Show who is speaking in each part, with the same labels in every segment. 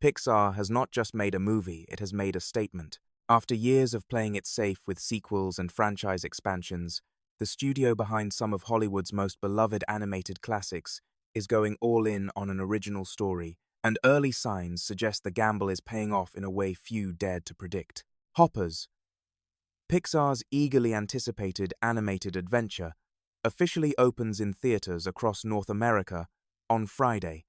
Speaker 1: Pixar has not just made a movie, it has made a statement. After years of playing it safe with sequels and franchise expansions, the studio behind some of Hollywood's most beloved animated classics is going all in on an original story, and early signs suggest the gamble is paying off in a way few dared to predict. Hoppers, Pixar's eagerly anticipated animated adventure, officially opens in theaters across North America on Friday,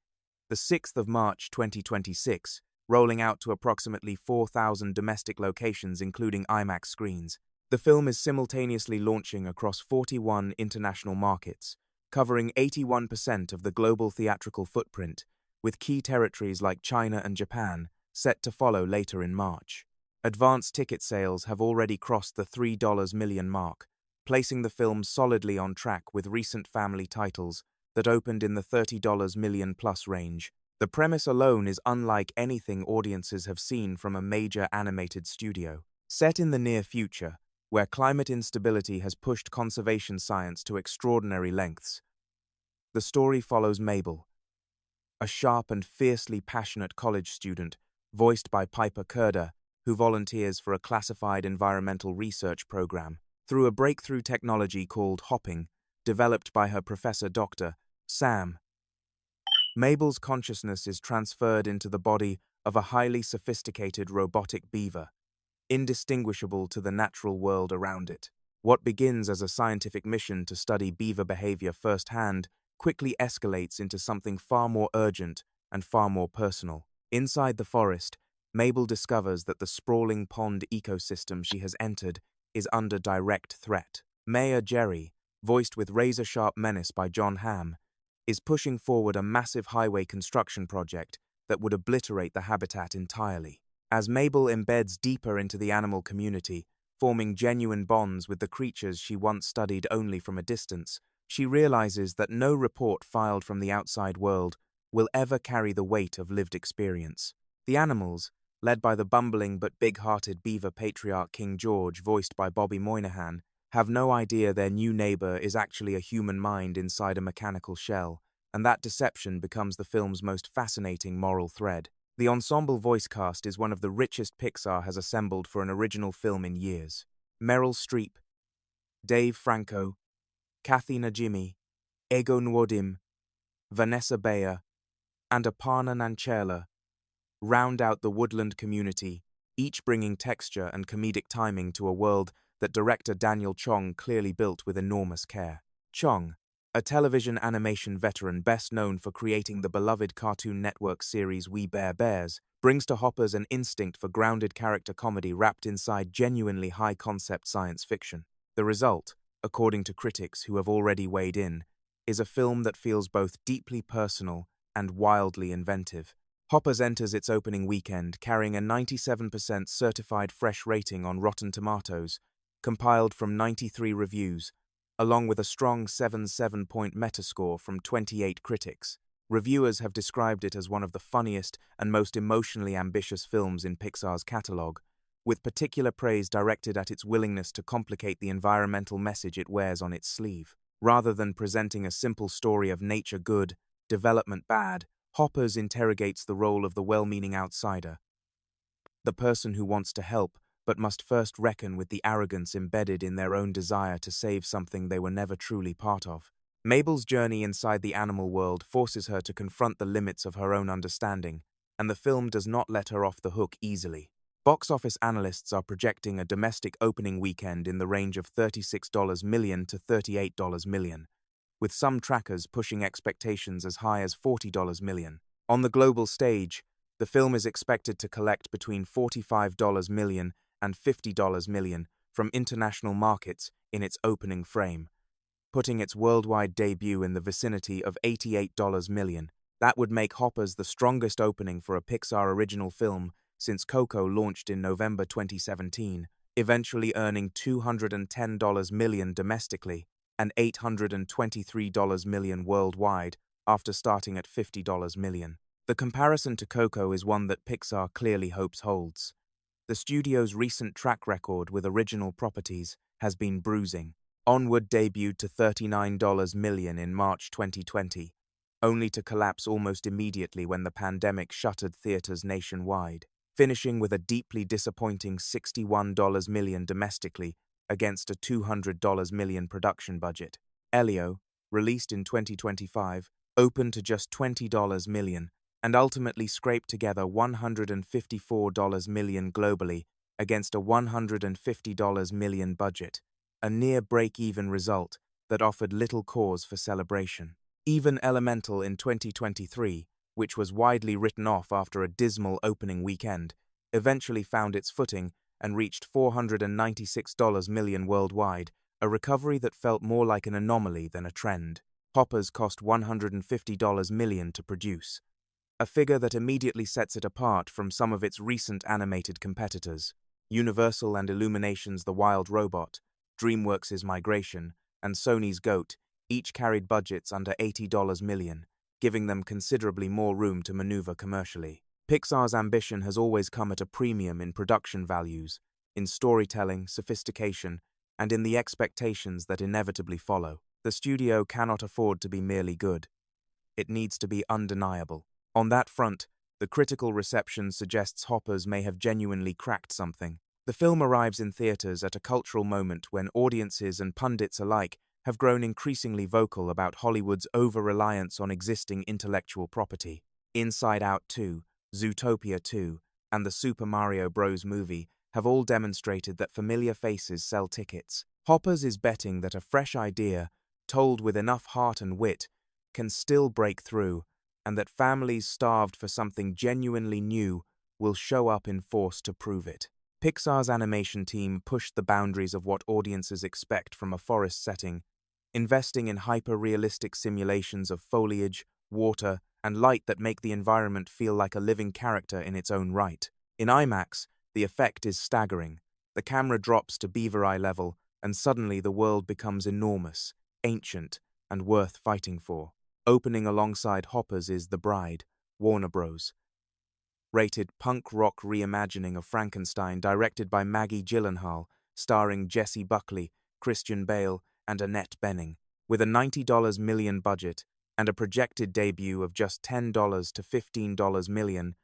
Speaker 1: the 6th of March 2026, rolling out to approximately 4,000 domestic locations including IMAX screens. The film is simultaneously launching across 41 international markets, covering 81% of the global theatrical footprint, with key territories like China and Japan set to follow later in March. Advanced ticket sales have already crossed the $3 million mark, placing the film solidly on track with recent family titles that opened in the $30 million plus range. The premise alone is unlike anything audiences have seen from a major animated studio. Set in the near future, where climate instability has pushed conservation science to extraordinary lengths, the story follows Mabel, a sharp and fiercely passionate college student, voiced by Piper Kerder, who volunteers for a classified environmental research program. Through a breakthrough technology called hopping, developed by her professor Dr. Sam, Mabel's consciousness is transferred into the body of a highly sophisticated robotic beaver, indistinguishable to the natural world around it. What begins as a scientific mission to study beaver behavior firsthand quickly escalates into something far more urgent and far more personal. Inside the forest, Mabel discovers that the sprawling pond ecosystem she has entered is under direct threat. Mayor Jerry, voiced with razor-sharp menace by John Hamm, is pushing forward a massive highway construction project that would obliterate the habitat entirely. As Mabel embeds deeper into the animal community, forming genuine bonds with the creatures she once studied only from a distance, she realizes that no report filed from the outside world will ever carry the weight of lived experience. The animals, led by the bumbling but big-hearted beaver patriarch King George, voiced by Bobby Moynihan, have no idea their new neighbor is actually a human mind inside a mechanical shell, and that deception becomes the film's most fascinating moral thread. The ensemble voice cast is one of the richest Pixar has assembled for an original film in years. Meryl Streep, Dave Franco, Kathy Najimy, Ego Nwodim, Vanessa Bayer, and Aparna Nancherla round out the woodland community, each bringing texture and comedic timing to a world that director Daniel Chong clearly built with enormous care. Chong, a television animation veteran best known for creating the beloved Cartoon Network series We Bare Bears, brings to Hoppers an instinct for grounded character comedy wrapped inside genuinely high-concept science fiction. The result, according to critics who have already weighed in, is a film that feels both deeply personal and wildly inventive. Hoppers enters its opening weekend carrying a 97% certified fresh rating on Rotten Tomatoes, compiled from 93 reviews, along with a strong 7.7-point Metascore from 28 critics. Reviewers have described it as one of the funniest and most emotionally ambitious films in Pixar's catalog, with particular praise directed at its willingness to complicate the environmental message it wears on its sleeve. Rather than presenting a simple story of nature good, development bad, Hoppers interrogates the role of the well-meaning outsider, the person who wants to help but must first reckon with the arrogance embedded in their own desire to save something they were never truly part of. Mabel's journey inside the animal world forces her to confront the limits of her own understanding, and the film does not let her off the hook easily. Box office analysts are projecting a domestic opening weekend in the range of $36 million to $38 million, with some trackers pushing expectations as high as $40 million. On the global stage, the film is expected to collect between $45 million and $50 million from international markets in its opening frame, putting its worldwide debut in the vicinity of $88 million. That would make Hoppers the strongest opening for a Pixar original film since Coco launched in November 2017, eventually earning $210 million domestically and $823 million worldwide after starting at $50 million. The comparison to Coco is one that Pixar clearly hopes holds. The studio's recent track record with original properties has been bruising. Onward debuted to $39 million in March 2020, only to collapse almost immediately when the pandemic shuttered theaters nationwide, finishing with a deeply disappointing $61 million domestically against a $200 million production budget. Elio, released in 2025, opened to just $20 million and ultimately scraped together $154 million globally against a $150 million budget, a near break-even result that offered little cause for celebration. Even Elemental in 2023, which was widely written off after a dismal opening weekend, eventually found its footing and reached $496 million worldwide, a recovery that felt more like an anomaly than a trend. Hoppers cost $150 million to produce, a figure that immediately sets it apart from some of its recent animated competitors. Universal and Illumination's The Wild Robot, DreamWorks' Migration, and Sony's Goat each carried budgets under $80 million, giving them considerably more room to maneuver commercially. Pixar's ambition has always come at a premium in production values, in storytelling, sophistication, and in the expectations that inevitably follow. The studio cannot afford to be merely good. It needs to be undeniable. On that front, the critical reception suggests Hoppers may have genuinely cracked something. The film arrives in theaters at a cultural moment when audiences and pundits alike have grown increasingly vocal about Hollywood's over-reliance on existing intellectual property. Inside Out 2, Zootopia 2, and the Super Mario Bros. Movie have all demonstrated that familiar faces sell tickets. Hoppers is betting that a fresh idea, told with enough heart and wit, can still break through, and that families starved for something genuinely new will show up in force to prove it. Pixar's animation team pushed the boundaries of what audiences expect from a forest setting, investing in hyper-realistic simulations of foliage, water, and light that make the environment feel like a living character in its own right. In IMAX, the effect is staggering. The camera drops to beaver eye level, and suddenly the world becomes enormous, ancient, and worth fighting for. Opening alongside Hoppers is The Bride, Warner Bros. Rated punk rock reimagining of Frankenstein directed by Maggie Gyllenhaal, starring Jessie Buckley, Christian Bale, and Annette Bening. With a $90 million budget and a projected debut of just $10 to $15 million,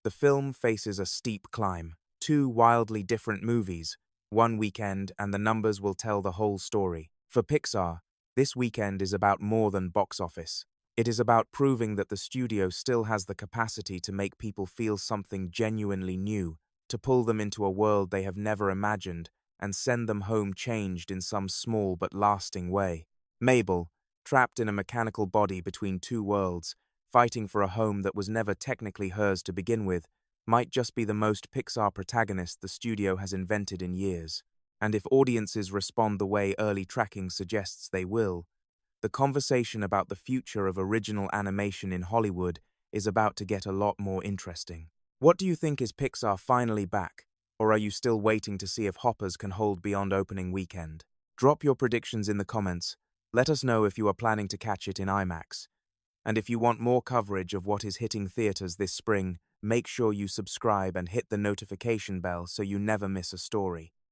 Speaker 1: the film faces a steep climb. Two wildly different movies, one weekend, and the numbers will tell the whole story. For Pixar, this weekend is about more than box office. It is about proving that the studio still has the capacity to make people feel something genuinely new, to pull them into a world they have never imagined, and send them home changed in some small but lasting way. Mabel, trapped in a mechanical body between two worlds, fighting for a home that was never technically hers to begin with, might just be the most Pixar protagonist the studio has invented in years. And if audiences respond the way early tracking suggests they will, the conversation about the future of original animation in Hollywood is about to get a lot more interesting. What do you think? Is Pixar finally back? Or are you still waiting to see if Hoppers can hold beyond opening weekend? Drop your predictions in the comments. Let us know if you are planning to catch it in IMAX. And if you want more coverage of what is hitting theaters this spring, make sure you subscribe and hit the notification bell so you never miss a story.